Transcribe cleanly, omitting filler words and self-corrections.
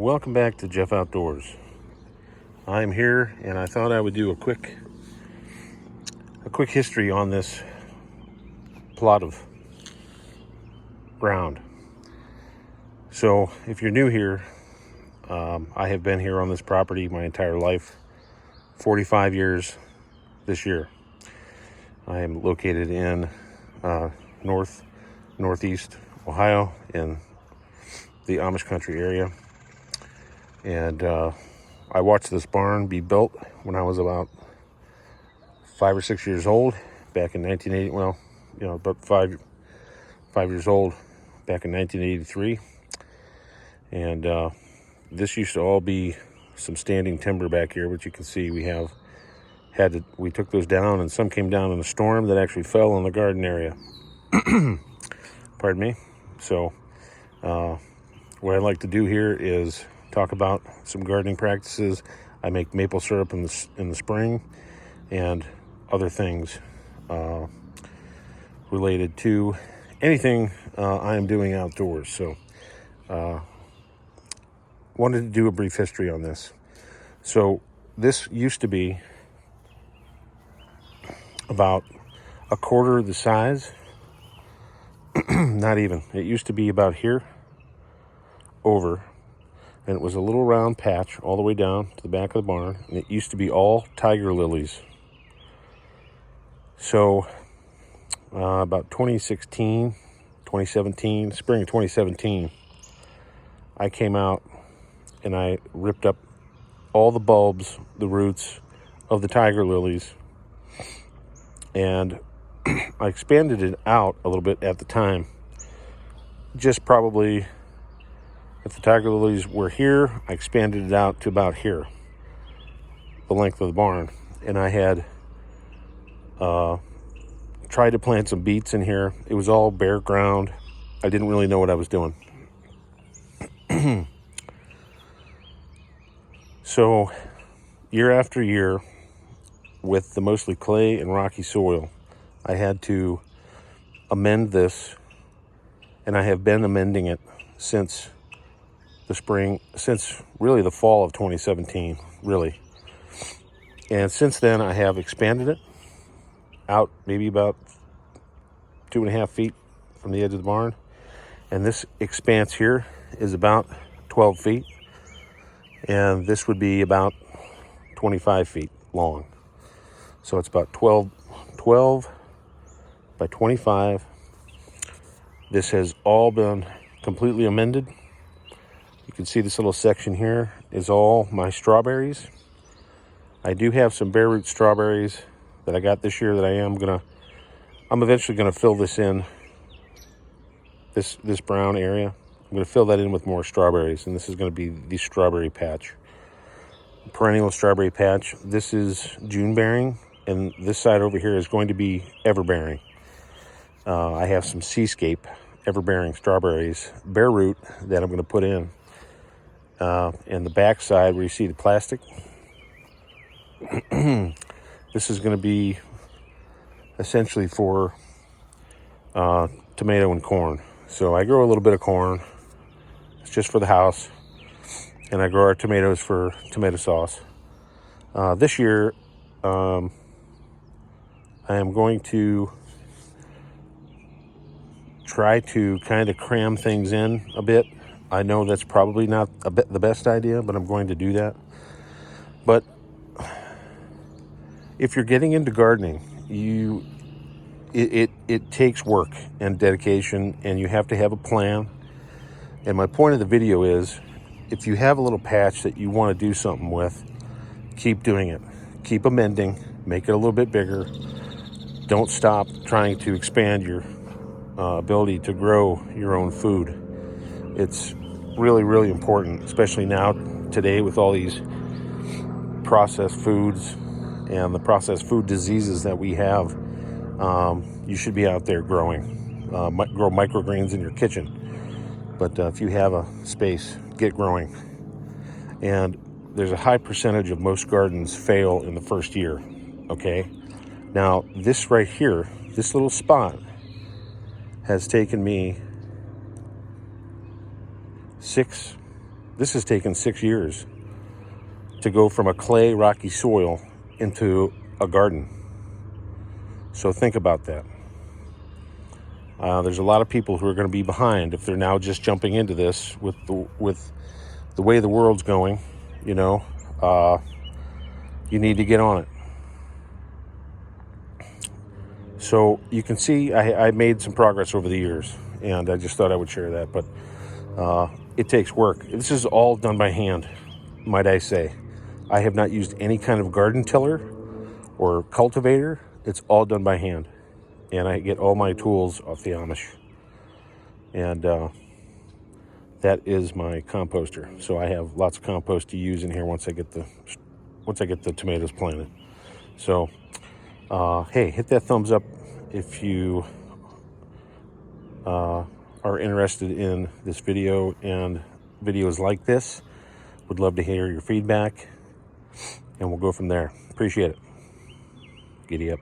Welcome back to Jeff Outdoors. I'm here and I thought I would do a quick history on this plot of ground. So if you're new here, I have been here on this property my entire life, 45 years this year. I am located in northeast Ohio in the Amish country area. And I watched this barn be built when I was about 5 or 6 years old back in 1980. Well, about five years old back in 1983. And this used to all be some standing timber back here, which you can see we took those down, and some came down in a storm that actually fell on the garden area. Pardon me. So what I'd like to do here is talk about some gardening practices. I make maple syrup in the spring and other things related to anything I am doing outdoors. So wanted to do a brief history on this. So this used to be about a quarter the size. Not even. It used to be about here over, and it was a little round patch all the way down to the back of the barn, and it used to be all tiger lilies. So about 2017, spring of 2017, I came out and I ripped up all the bulbs, the roots of the tiger lilies, and I expanded it out a little bit at the time. Just probably, if the tiger lilies were here, I expanded it out to about here, the length of the barn. And I had tried to plant some beets in here. It was all bare ground. I didn't really know what I was doing. So year after year, with the mostly clay and rocky soil, I had to amend this, and I have been amending it since really the fall of 2017, really. And since then, I have expanded it out maybe about 2.5 feet from the edge of the barn. And this expanse here is about 12 feet. And this would be about 25 feet long. So it's about 12 by 25. This has all been completely amended. You can see this little section here is all my strawberries. I do have some bare root strawberries that I got this year that I'm eventually gonna fill this in, this brown area. I'm gonna fill that in with more strawberries, and this is gonna be the strawberry patch. Perennial strawberry patch. This is June bearing, and this side over here is going to be everbearing. I have some Seascape everbearing strawberries, bare root, that I'm going to put in. And the back side where you see the plastic, this is going to be essentially for tomato and corn. So I grow a little bit of corn. It's just for the house. And I grow our tomatoes for tomato sauce. This year, I am going to try to kind of cram things in a bit. I know that's probably not the best idea, but I'm going to do that. But if you're getting into gardening, it takes work and dedication, and you have to have a plan. And my point of the video is, if you have a little patch that you want to do something with, keep doing it. Keep amending, make it a little bit bigger. Don't stop trying to expand your ability to grow your own food. It's really, really important, especially now, today, with all these processed foods and the processed food diseases that we have. You should be out there growing. Grow microgreens in your kitchen. But if you have a space, get growing. And there's a high percentage of most gardens fail in the first year, okay? Now, this right here, this little spot, has taken me This has taken 6 years to go from a clay, rocky soil into a garden. So think about that. There's a lot of people who are going to be behind if they're now just jumping into this with the way the world's going. You know, you need to get on it. So you can see I made some progress over the years, and I just thought I would share that. But it takes work. This is all done by hand, might I say. I have not used any kind of garden tiller or cultivator. It's all done by hand. And I get all my tools off the Amish. And that is my composter. So I have lots of compost to use in here once I get the tomatoes planted. So hey, hit that thumbs up if you are interested in this video and videos like this. Would love to hear your feedback, and we'll go from there. Appreciate it. Giddy up.